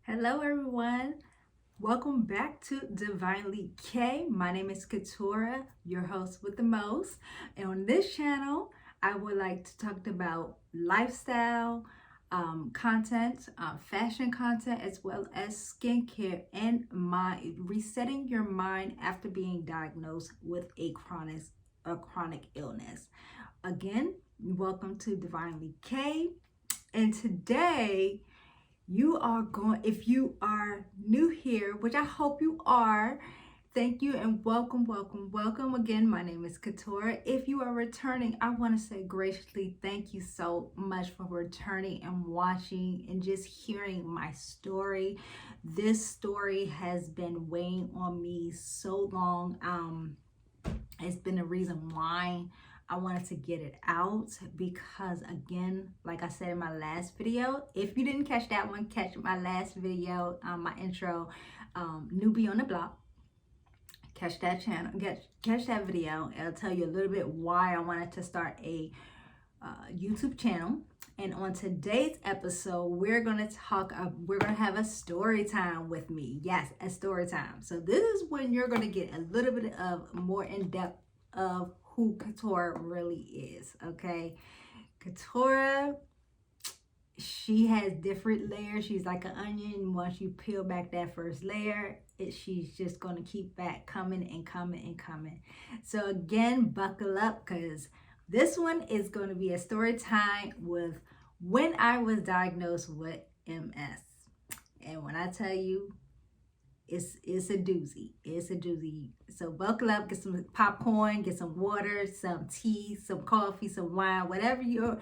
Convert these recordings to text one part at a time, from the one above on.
Hello, everyone. Welcome back to Divinely K. My name is Katura, your host with the most. And on this channel, I would like to talk about lifestyle content, fashion content, as well as skincare and resetting your mind after being diagnosed with a chronic illness. Again, welcome to Divinely K. And today, if you are new here, which I hope you are, thank you and welcome again. My name is Katora. If you are returning, I want to say graciously thank you so much for returning and watching and just hearing my story. This story has been weighing on me so long. It's been a reason why I wanted to get it out because, again, like I said in my last video, if you didn't catch that one, catch my last video, my intro, newbie on the block. Catch that channel, catch that video. It'll tell you a little bit why I wanted to start a YouTube channel. And on today's episode, we're gonna have a story time with me. Yes, a story time. So this is when you're gonna get a little bit of more in depth of who Katora really is. Okay, Katora, she has different layers. She's like an onion. Once you peel back that first layer, she's just gonna keep back coming and coming and coming. So again, buckle up because this one is going to be a story time with when I was diagnosed with MS. And when I tell you, it's a doozy. It's a doozy. So buckle up, get some popcorn, get some water, some tea, some coffee, some wine, whatever you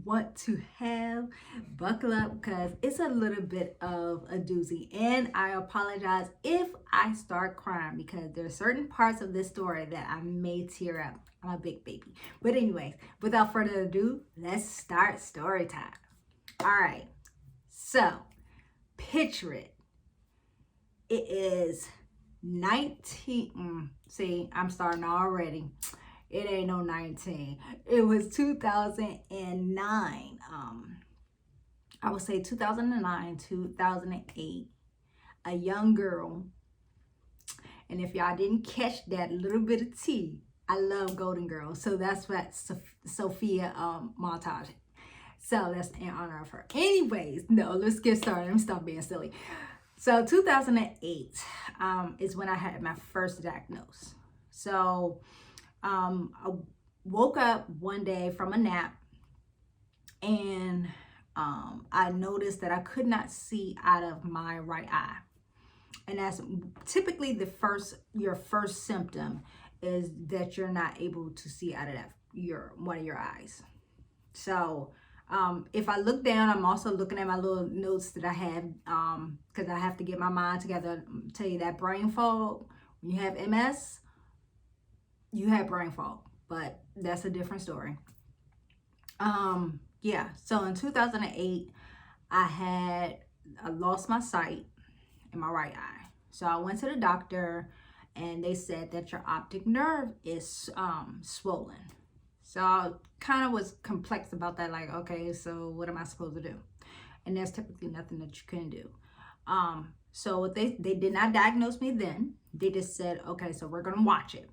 want to have. Buckle up because it's a little bit of a doozy. And I apologize if I start crying because there are certain parts of this story that I may tear up. I'm a big baby. But anyways, without further ado, let's start story time. All right. So picture it. It is 19. See, I'm starting already. It ain't no 19. It was 2009. I would say 2009, 2008. A young girl. And if y'all didn't catch that little bit of tea, I love Golden Girls. So that's what Sophia montage. So that's in honor of her. Anyways, no, let's get started. Let me stop being silly. So 2008 is when I had my first diagnosis. So I woke up one day from a nap and I noticed that I could not see out of my right eye. And that's typically your first symptom is that you're not able to see out of one of your eyes. So if I look down, I'm also looking at my little notes that I have because I have to get my mind together. Tell you that brain fog, when you have MS, you have brain fog, but that's a different story. Yeah, so in 2008, I lost my sight in my right eye. So I went to the doctor and they said that your optic nerve is swollen. So I kind of was complex about that, like, okay, so what am I supposed to do? And there's typically nothing that you can do. So they did not diagnose me then. They just said, okay, so we're gonna watch it.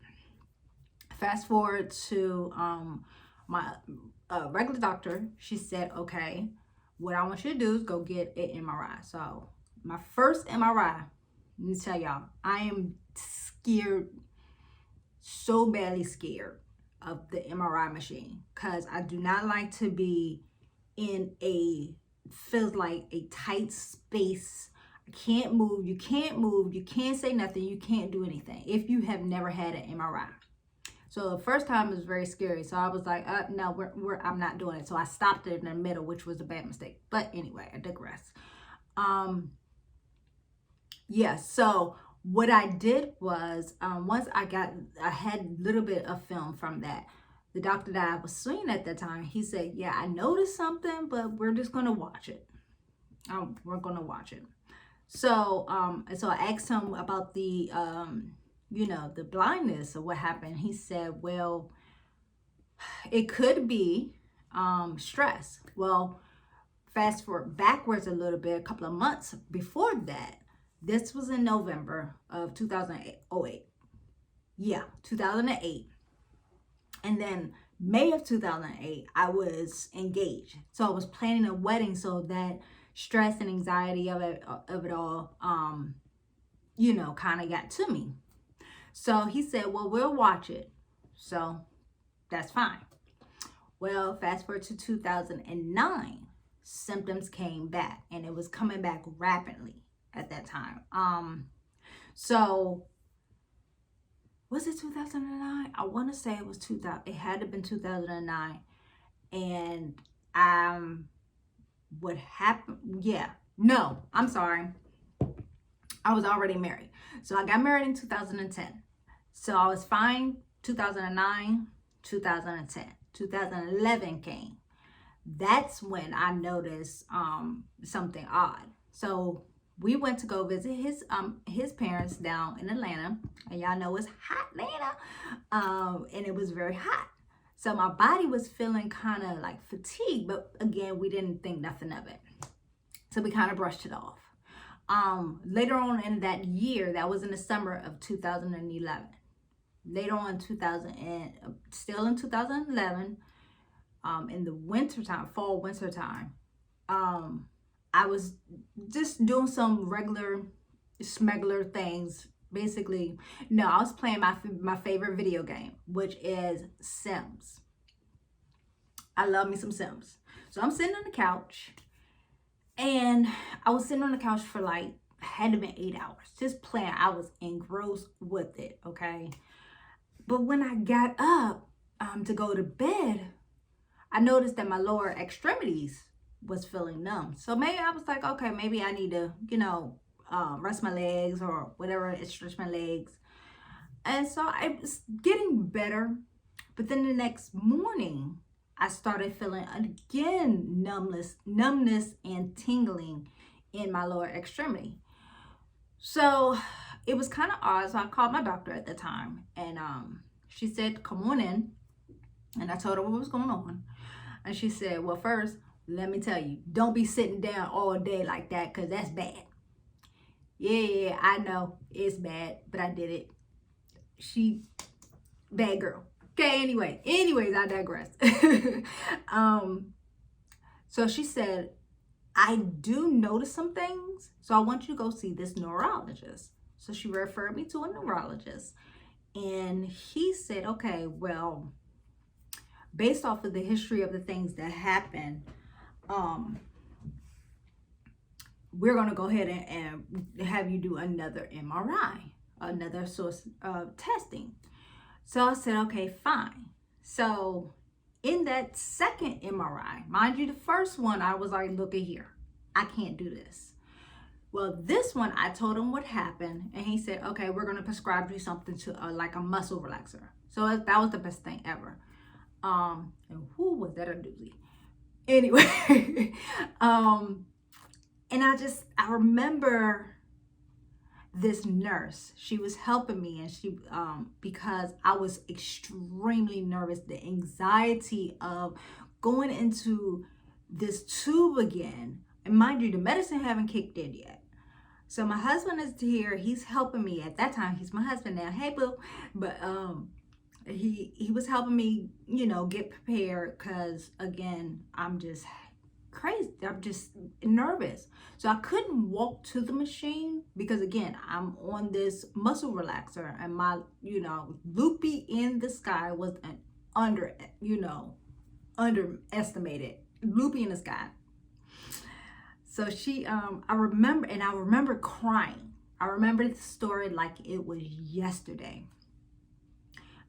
Fast forward to my regular doctor. She said, okay, what I want you to do is go get an MRI. So my first MRI, let me tell y'all, I am scared, so badly scared of the MRI machine because I do not like to be feels like a tight space. I can't move, you can't say nothing, you can't do anything if you have never had an MRI. So the first time was very scary. So I was like, no, I'm not doing it. So I stopped it in the middle, which was a bad mistake. But anyway, I digress. Yeah, so what I did was, once I had a little bit of film from that. The doctor that I was seeing at that time, he said, yeah, I noticed something, but we're just going to watch it. We're going to watch it. So, so I asked him about the blindness or what happened. He said, well, it could be stress. Well, fast forward backwards a little bit, a couple of months before that. This was in November of 2008. Yeah, 2008. And then May of 2008, I was engaged. So I was planning a wedding, so that stress and anxiety of it all, kind of got to me. So he said, well, we'll watch it. So that's fine. Well, fast forward to 2009, symptoms came back, and it was coming back rapidly at that time. So was it 2009? I want to say it was 2000. It had to have been 2009. And what happened? Yeah. No, I'm sorry. I was already married. So I got married in 2010. So I was fine 2009, 2010. 2011 came. That's when I noticed something odd. So we went to go visit his parents down in Atlanta, and y'all know it's hot Atlanta, and it was very hot. So my body was feeling kind of like fatigued, but again, we didn't think nothing of it. So we kind of brushed it off. Later on in that year, that was in the summer of 2011. Later on, still in 2011, in the wintertime, fall winter time, I was just doing some regular smuggler things. Basically, no, I was playing my favorite video game, which is Sims. I love me some Sims. So I'm sitting on the couch, and I was sitting on the couch for had to been 8 hours, just playing. I was engrossed with it, okay? But when I got up to go to bed, I noticed that my lower extremities was feeling numb. So maybe I was like, okay, maybe I need to, rest my legs or whatever, stretch my legs. And so I was getting better. But then the next morning, I started feeling again numbness and tingling in my lower extremity. So it was kind of odd. So I called my doctor at the time, and she said, come on in. And I told her what was going on. And she said, well, first, let me tell you, don't be sitting down all day like that, because that's bad. Yeah, I know it's bad, but I did it. Bad girl. Okay, anyways, I digress. So she said, I do notice some things, so I want you to go see this neurologist. So she referred me to a neurologist, and he said, okay, well, based off of the history of the things that happened, we're going to go ahead and have you do another MRI, another source of testing. So I said, okay, fine. So in that second MRI, mind you, the first one, I was like, look at here, I can't do this. Well, this one, I told him what happened, and he said, okay, we're going to prescribe you something to like a muscle relaxer. So that was the best thing ever. And who was that a doozy? Anyway, and I remember this nurse. She was helping me, and she because I was extremely nervous, the anxiety of going into this tube again. And mind you, the medicine haven't kicked in yet. So my husband is here. He's helping me. At that time, he's my husband now. Hey, boo. But he was helping me, get prepared, because again, I'm just crazy. I'm just nervous. So I couldn't walk to the machine because again, I'm on this muscle relaxer, and my, loopy in the sky was an underestimated loopy in the sky. So I remember crying. I remember the story like it was yesterday.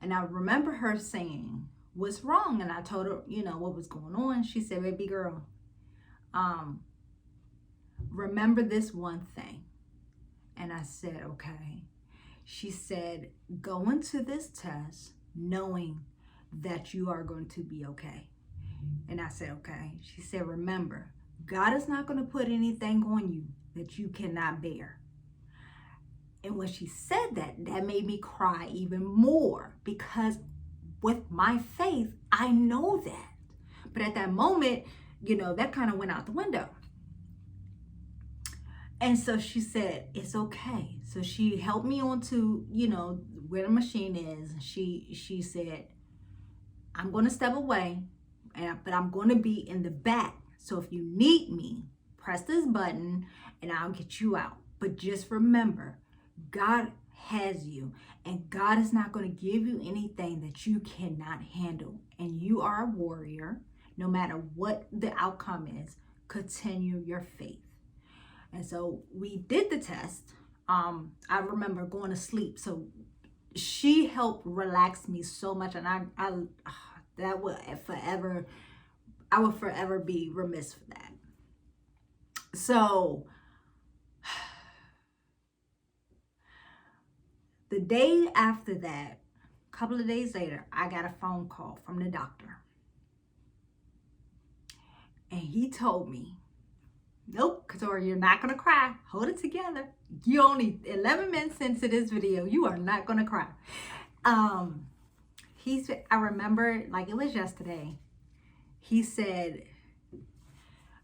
And I remember her saying, what's wrong? And I told her, what was going on. She said, baby girl, remember this one thing. And I said, okay. She said, go into this test knowing that you are going to be okay. And I said, okay. She said, remember, God is not going to put anything on you that you cannot bear. And when she said that made me cry even more, because with my faith, I know that. But at that moment, that kind of went out the window. And so she said, it's okay. So she helped me onto, where the machine is. She said, I'm going to step away, but I'm going to be in the back. So if you need me, press this button and I'll get you out. But just remember, God has you, and God is not going to give you anything that you cannot handle. And you are a warrior. No matter what the outcome is, continue your faith. And so we did the test. I remember going to sleep. So she helped relax me so much, and that would forever, I would forever be remiss for that. So the day after that, a couple of days later, I got a phone call from the doctor. And he told me, nope, Katora, you're not going to cry. Hold it together. You only 11 minutes into this video. You are not going to cry. I remember like it was yesterday. He said,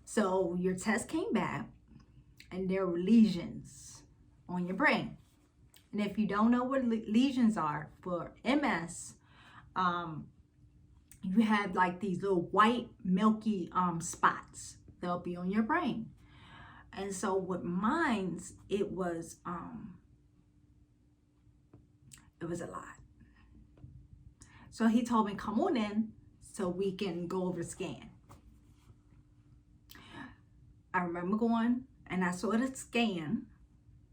so your test came back and there were lesions on your brain. And if you don't know what lesions are for MS, you have like these little white milky spots. They'll be on your brain. And so with mine, it was a lot. So he told me, come on in so we can go over the scan. I remember going and I saw the scan,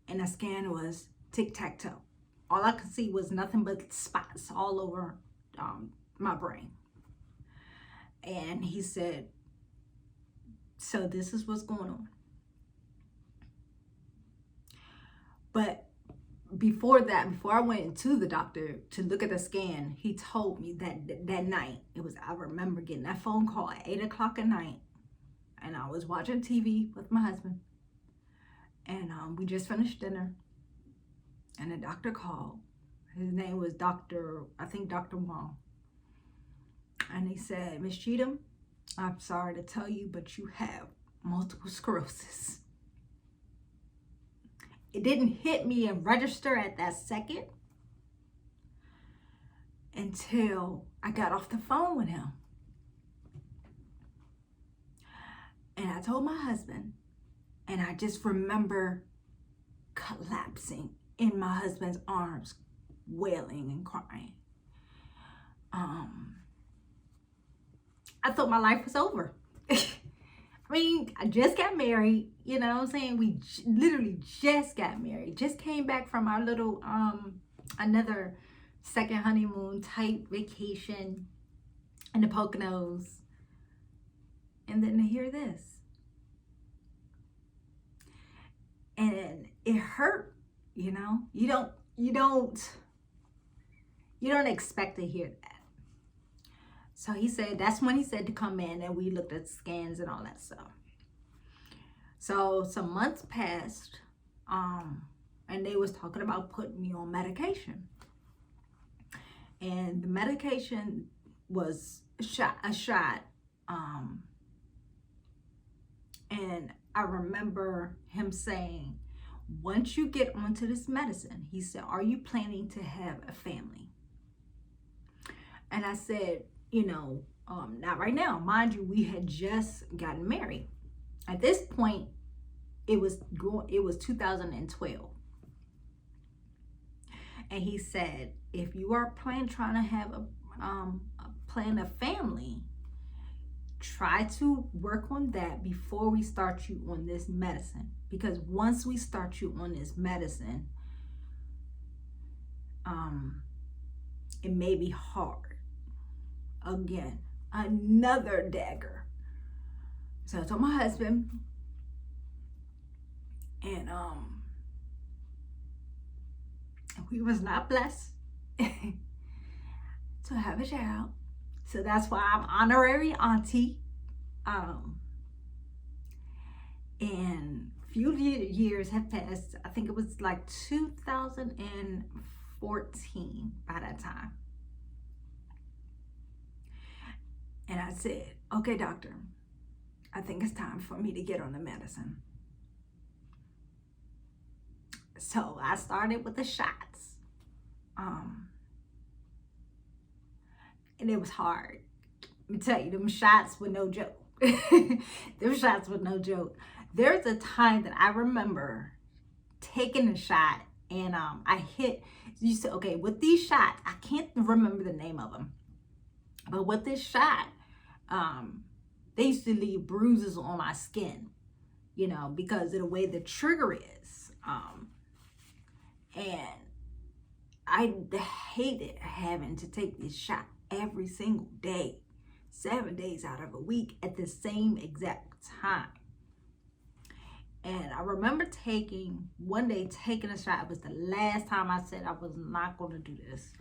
and the scan was tic-tac-toe. All I could see was nothing but spots all over my brain. And he said, so this is what's going on. But before I went into the doctor to look at the scan, he told me that night, I remember getting that phone call at 8 o'clock at night, and I was watching TV with my husband, and we just finished dinner, and the doctor called. His name was Dr. Wong. And he said, Miss Cheatham, I'm sorry to tell you, but you have multiple sclerosis. It didn't hit me and register at that second until I got off the phone with him. And I told my husband, and I just remember collapsing in my husband's arms, wailing and crying. I thought my life was over. I mean, I just got married, you know what I'm saying? We literally just got married. Just came back from our little, another second honeymoon type vacation in the Poconos. And then to hear this. And it hurt, you know? You don't expect to hear that. So he said, that's when he said to come in, and we looked at scans and all that stuff. So some months passed, and they was talking about putting me on medication. And the medication was a shot. And I remember him saying, once you get onto this medicine, he said, are you planning to have a family? And I said, not right now. Mind you, we had just gotten married. At this point, it was 2012. And he said, if you are trying to have a family, try to work on that before we start you on this medicine. Because once we start you on this medicine, it may be hard. Again, another dagger. So I told my husband, and we was not blessed to have a child. So that's why I'm honorary auntie. And few years have passed. I think it was like 2014 by that time. And I said, okay, doctor, I think it's time for me to get on the medicine. So I started with the shots. And it was hard. Let me tell you, them shots were no joke. Them shots were no joke. There's a time that I remember taking a shot and I hit, you said, okay, with these shots, I can't remember the name of them, but with this shot, they used to leave bruises on my skin, you know, because of the way the trigger is. And I hated having to take this shot every single day, 7 days out of a week at the same exact time. And I remember one day taking a shot. It was the last time I said I was not going to do this.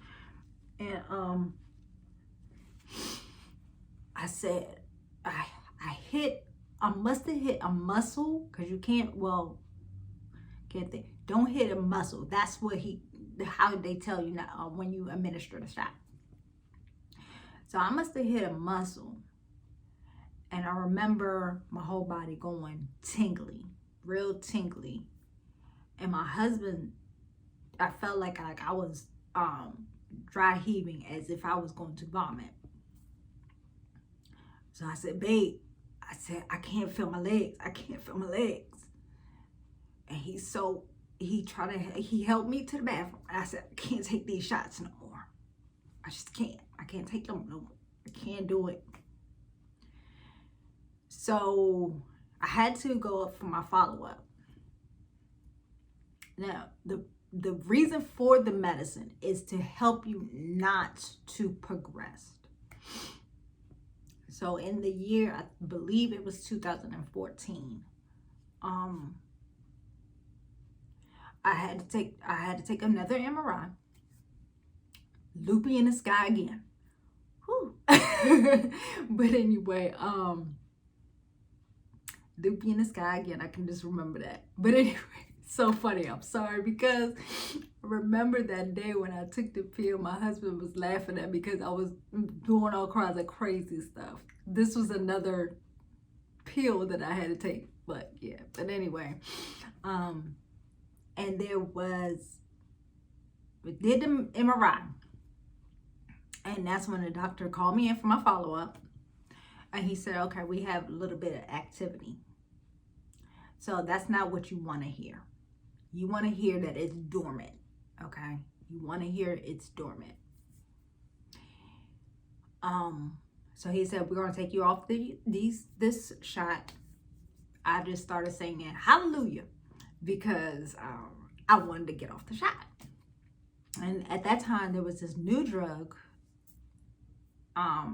And I said, I must have hit a muscle, because you can't think. Don't hit a muscle. That's how they tell you now when you administer the shot. So I must have hit a muscle. And I remember my whole body going tingly, real tingly. And my husband, I felt like I was dry heaving as if I was going to vomit. So I said, babe, I can't feel my legs. I can't feel my legs. And he helped me to the bathroom. And I said, I can't take these shots no more. I just can't. I can't take them no more. I can't do it. So I had to go up for my follow-up. Now, the reason for the medicine is to help you not to progress. So in the year, I believe it was 2014, I had to take another MRI. Loopy in the sky again. Whew. But anyway, loopy in the sky again. I can just remember that. But anyway, so funny. I'm sorry, because I remember that day when I took the pill, my husband was laughing at me because I was doing all kinds of crazy stuff. This was another pill that I had to take. But yeah, but anyway, and we did the MRI. And that's when the doctor called me in for my follow-up. And he said, okay, we have a little bit of activity. So that's not what you want to hear. You want to hear that it's dormant, okay? You want to hear it's dormant. So he said, we're going to take you off this shot. I just started singing hallelujah because I wanted to get off the shot. And at that time, there was this new drug. I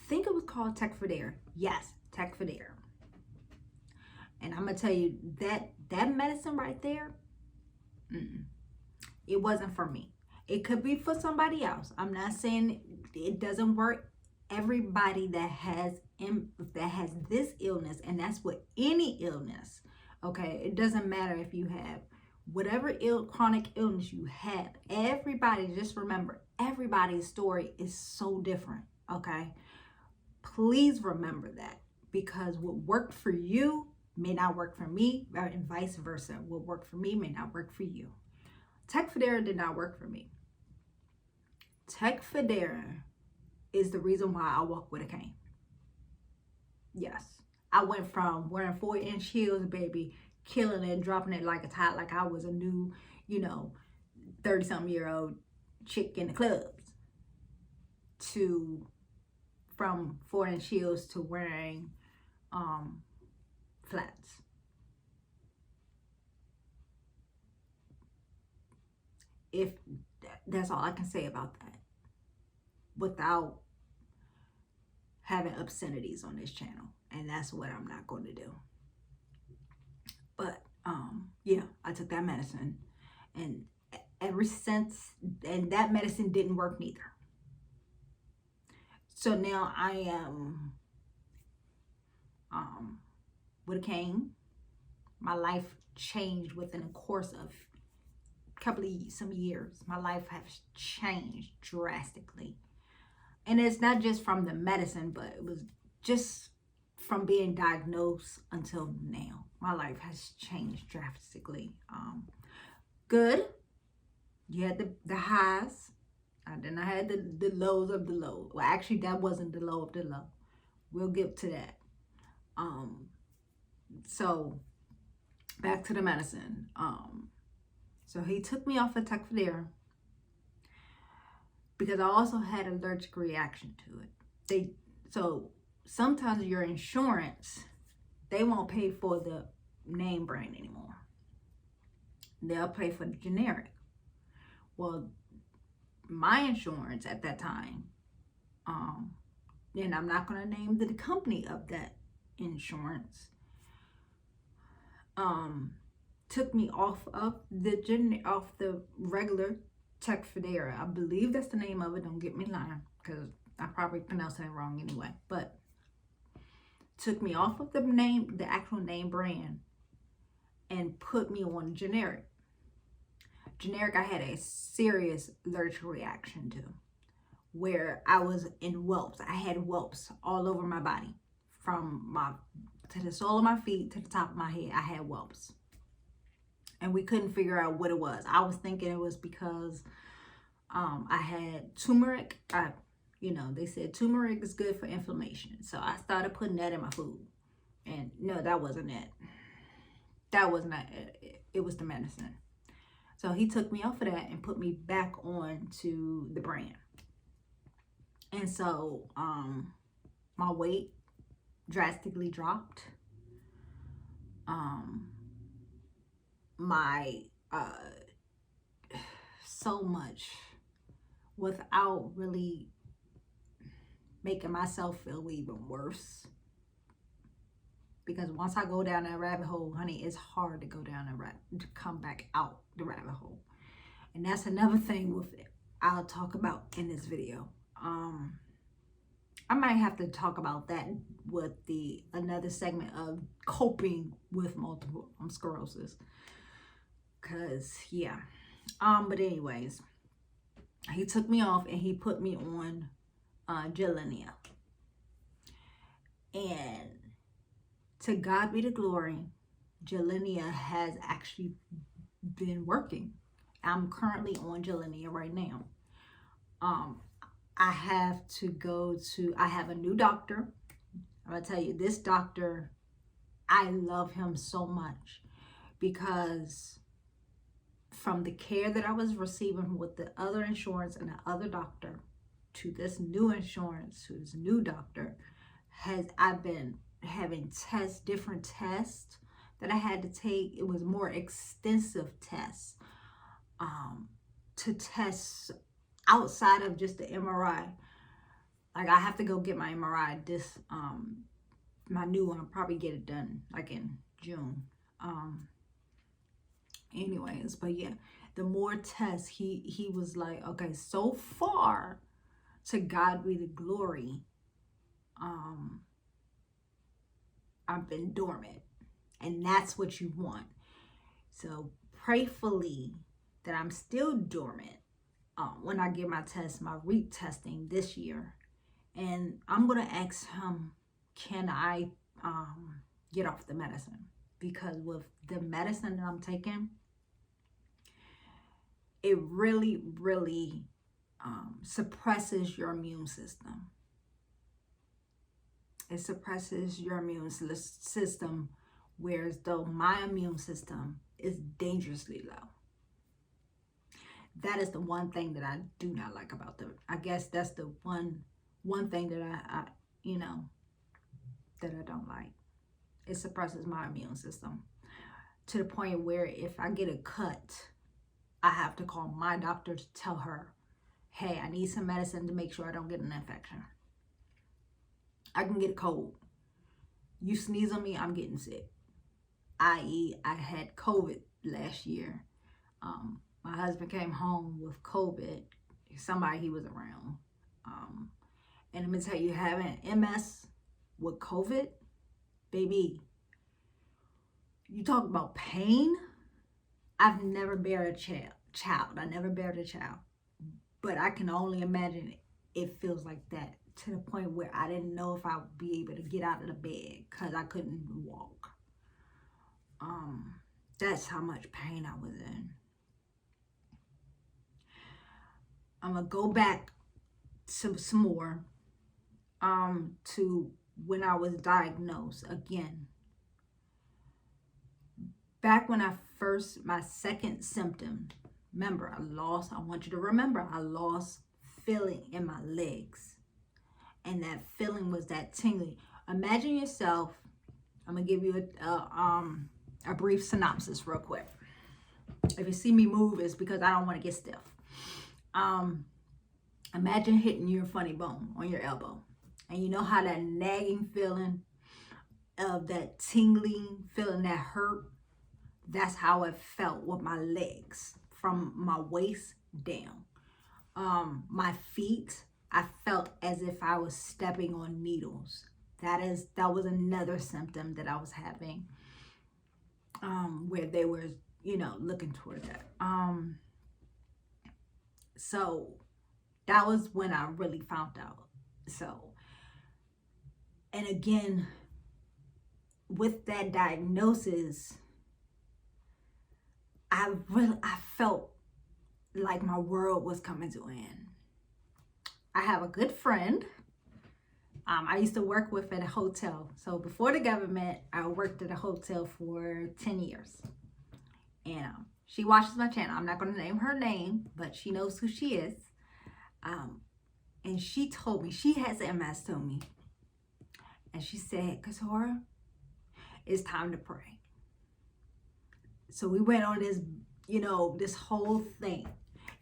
think it was called Tecfidera. Yes, Tecfidera. And I'm gonna tell you that medicine right there, it wasn't for me. It could be for somebody else. I'm not saying it doesn't work. Everybody that has this illness, and that's with any illness, okay? It doesn't matter if you have whatever chronic illness you have. Everybody, just remember, everybody's story is so different, okay? Please remember that, because what worked for you may not work for me, and vice versa. What worked for me may not work for you. Tecfidera did not work for me. Tecfidera is the reason why I walk with a cane. Yes. I went from wearing 4-inch heels, baby, killing it, dropping it like it's hot, like I was a new, 30-something-year-old chick in the clubs, from 4-inch heels to wearing flats. If that's all I can say about that, without having obscenities on this channel, and that's what I'm not going to do. But yeah, I took that medicine, and ever since, and that medicine didn't work neither. So now I am with a cane. My life changed within a course of some years. My life has changed drastically. And it's not just from the medicine, but it was just from being diagnosed until now, my life has changed drastically. Good. You had the highs, and then I had the lows of the low. Well, actually, that wasn't the low of the low. We'll get to that. So back to the medicine. So he took me off of Tecfidera because I also had an allergic reaction to it. So sometimes your insurance, they won't pay for the name brand anymore. They'll pay for the generic. Well, my insurance at that time, and I'm not going to name the company of that insurance, took me off of the regular Tecfidera. I believe that's the name of it. Don't get me lying, because I probably pronounced that wrong anyway. But took me off of the actual name brand, and put me on generic. Generic, I had a serious allergic reaction to, where I was in whelps. I had whelps all over my body, to the sole of my feet to the top of my head. I had whelps, and we couldn't figure out what it was. I was thinking it was because I had turmeric. They said turmeric is good for inflammation, so I started putting that in my food. And no, that wasn't it. That was not it. It was the medicine. So he took me off of that and put me back on to the brand. And so my weight drastically dropped. So much, without really making myself feel even worse. Because once I go down that rabbit hole, honey, it's hard to go down to come back out the rabbit hole. And that's another thing with it I'll talk about in this video. I might have to talk about that with another segment of coping with multiple sclerosis. Cause yeah. But anyways, he took me off and he put me on Gilenya. And to God be the glory, Gilenya has actually been working. I'm currently on Gilenya right now. I have a new doctor. I'm gonna tell you, this doctor, I love him so much, because from the care that I was receiving with the other insurance and the other doctor to this new insurance, to this new doctor, I've been having different tests that I had to take. It was more extensive tests to test outside of just the MRI. Like, I have to go get my MRI, my new one. I'll probably get it done like in June. Anyways, but yeah, the more tests, he was like, okay, so far, to God be the glory, I've been dormant, and that's what you want. So prayfully that I'm still dormant when I get my test, my retesting this year. And I'm gonna ask him, can I get off the medicine? Because with the medicine that I'm taking, it really, really suppresses your immune system. It suppresses your immune system, whereas though my immune system is dangerously low. That is the one thing that I do not like about them. I guess that's the one thing that I that I don't like. It suppresses my immune system to the point where if I get a cut, I have to call my doctor to tell her, hey, I need some medicine to make sure I don't get an infection. I can get a cold. You sneeze on me, I'm getting sick. I.e., I had COVID last year. My husband came home with COVID. Somebody he was around. And let me tell you, having MS with COVID, baby, you talk about pain. I've never buried a child. I never buried a child. But I can only imagine it feels like that to the point where I didn't know if I would be able to get out of the bed because I couldn't walk. That's how much pain I was in. I'm gonna go back some more to when I was diagnosed again. Back when my second symptom, remember, I want you to remember, I lost feeling in my legs. And that feeling was that tingling. Imagine yourself, I'm going to give you a brief synopsis real quick. If you see me move, it's because I don't want to get stiff. Imagine hitting your funny bone on your elbow. And you know how that nagging feeling of that tingling feeling that hurt? That's how it felt with my legs from my waist down. My feet, I felt as if I was stepping on needles. That was another symptom that I was having, where they were, looking toward that. So that was when I really found out. So, and again, with that diagnosis, I felt like my world was coming to an end. I have a good friend. I used to work with at a hotel. So before the government, I worked at a hotel for 10 years. And she watches my channel. I'm not going to name her name, but she knows who she is. And she told me, she has MS to me. And she said, Katora, it's time to pray. So we went on this, this whole thing.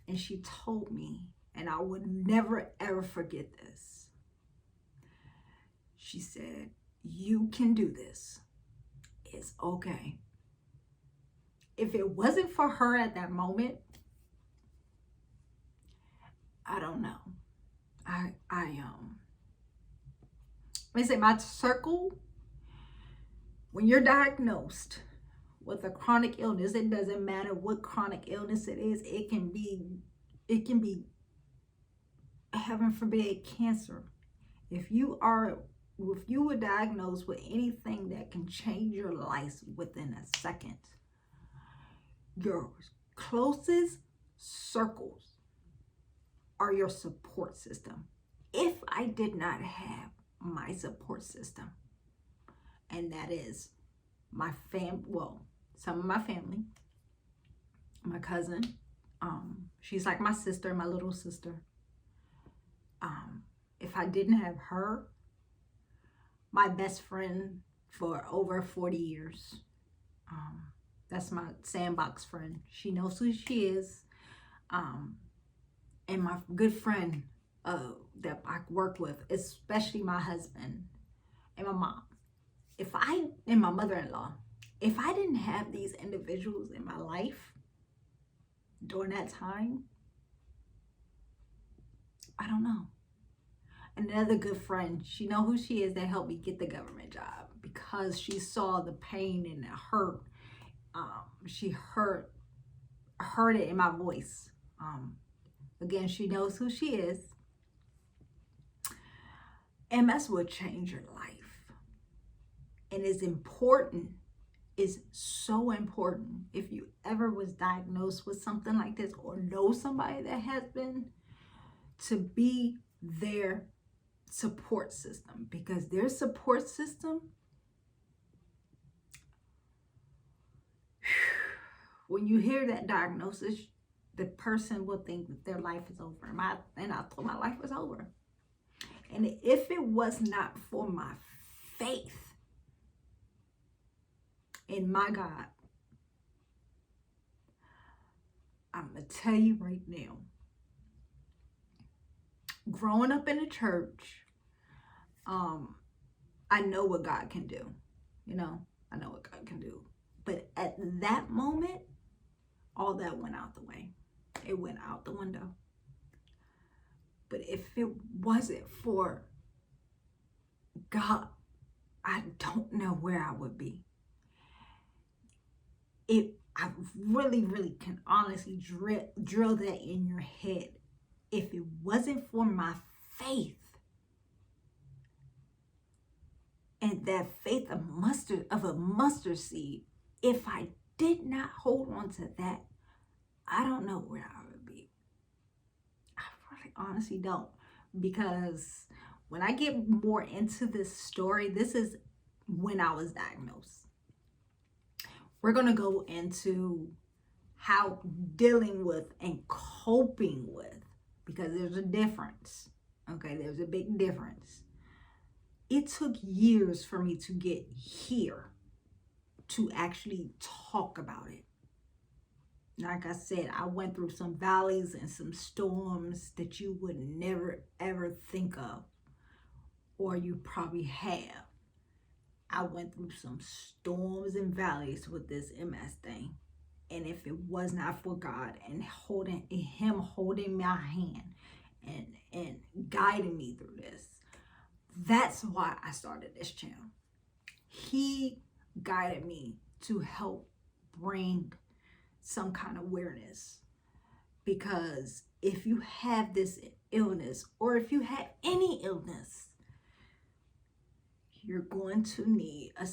And she told me, and I would never, ever forget this. She said, you can do this. It's okay. If it wasn't for her at that moment, I don't know. Let me say my circle, when you're diagnosed with a chronic illness, it doesn't matter what chronic illness it is. It can be, heaven forbid, cancer. If you were diagnosed with anything that can change your life within a second, your closest circles are your support system. If I did not have my support system, and that is my some of my family, my cousin, she's like my sister, my little sister. If I didn't have her, my best friend for over 40 years, that's my sandbox friend. She knows who she is. And my good friend that I work with, especially my husband and my mom. And my mother-in-law, if I didn't have these individuals in my life during that time, I don't know. Another good friend, she know who she is, that helped me get the government job because she saw the pain and the hurt. She heard it in my voice. Again, she knows who she is. MS will change your life. And it's important, it's so important, if you ever was diagnosed with something like this or know somebody that has been, to be their support system, because their support system, when you hear that diagnosis, the person will think that their life is over. And I thought my life was over. And if it was not for my faith in my God, I'm going to tell you right now, growing up in the church, I know what God can do. I know what God can do. But at that moment, all that went out the way. It went out the window. But if it wasn't for God, I don't know where I would be. I really, really can honestly drill that in your head. If it wasn't for my faith had that faith of a mustard seed, if I did not hold on to that, I don't know where I would be. I really honestly don't. Because when I get more into this story, this is when I was diagnosed. We're going to go into how dealing with and coping with, because there's a difference. Okay, there's a big difference. It took years for me to get here to actually talk about it. Like I said, I went through some valleys and some storms that you would never ever think of, or you probably have. I went through some storms and valleys with this MS thing. And if it was not for God and him holding my hand and guiding me through this, that's why I started this channel. He guided me to help bring some kind of awareness. Because if you have this illness, or if you had any illness, you're going to need a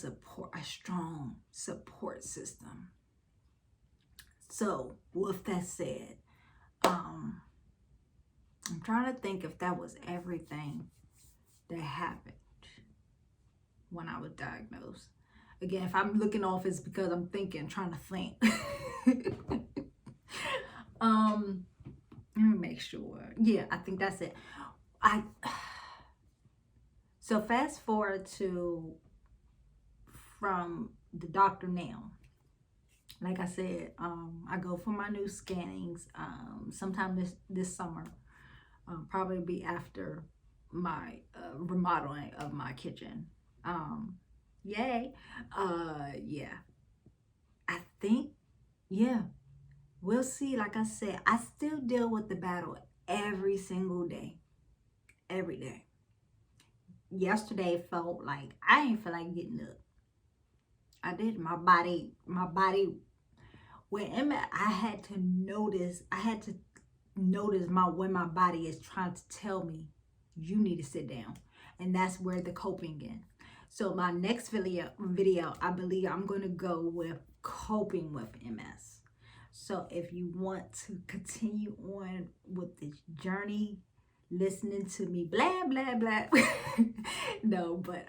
strong support system. So with that said, I'm trying to think if that was everything that happened when I was diagnosed. Again, if I'm looking off, it's because I'm trying to think. Let me make sure. Yeah, I think that's it. So fast forward to from the doctor now. Like I said, I go for my new scannings sometime this summer. Probably be after my remodeling of my kitchen. Yay. Yeah. I think, yeah, we'll see. Like I said, I still deal with the battle every single day. Every day. Yesterday felt like I didn't feel like getting up. I did. My body, when I had to notice when my body is trying to tell me, you need to sit down. And that's where the coping in. So my next video, I believe I'm going to go with coping with MS. So if you want to continue on with this journey, listening to me blah blah blah no, but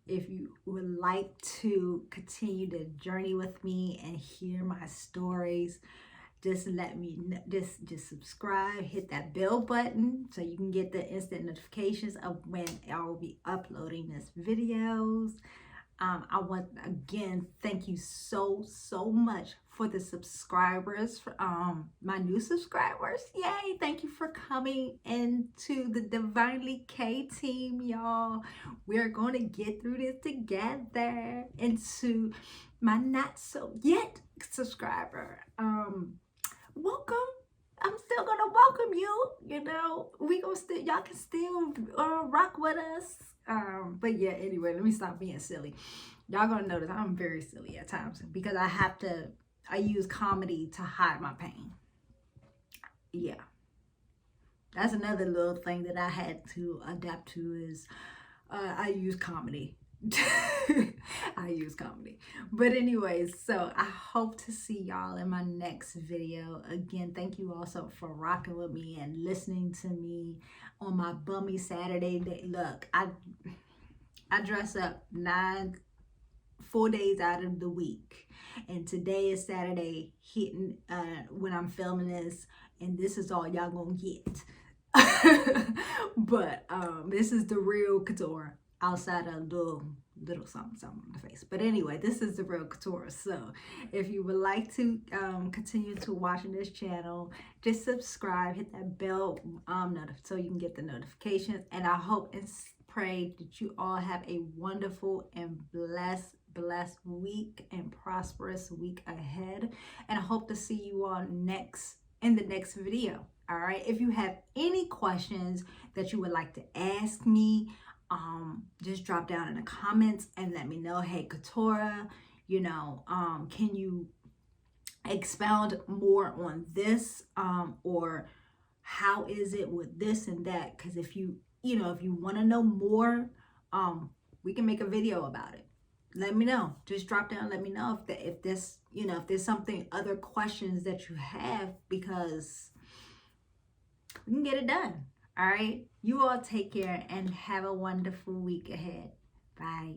if you would like to continue the journey with me and hear my stories, just let me know. Just subscribe, hit that bell button so you can get the instant notifications of when I will be uploading this videos. I want again, thank you so much for the subscribers, for my new subscribers. Yay, thank you for coming into the Divinely K team, y'all. We're going to get through this together. And to my not so yet subscriber, welcome. I'm still gonna welcome you. You know, y'all can still rock with us. But yeah, anyway, let me stop being silly. Y'all gonna notice I'm very silly at times because I use comedy to hide my pain. Yeah, that's another little thing that I had to adapt to is I use comedy. I use comedy. But anyways, so I hope to see y'all in my next video. Again, thank you also for rocking with me and listening to me on my bummy Saturday day. Look, I dress up 4 days out of the week, and today is Saturday hitting when I'm filming this, and this is all y'all gonna get. But this is the real Couture outside of little something on the face. But anyway, this is the real Couture. So if you would like to continue to watching this channel, just subscribe, hit that bell so you can get the notifications. And I hope and pray that you all have a wonderful and blessed week and prosperous week ahead. And I hope to see you all in the next video. All right, if you have any questions that you would like to ask me, just drop down in the comments and let me know. Hey, Couture, you know, can you expound more on this, or how is it with this and that? Because if you want to know more, We can make a video about it. Let me know. Just drop down. Let me know if this, if there's something, other questions that you have, because we can get it done. All right. You all take care and have a wonderful week ahead. Bye.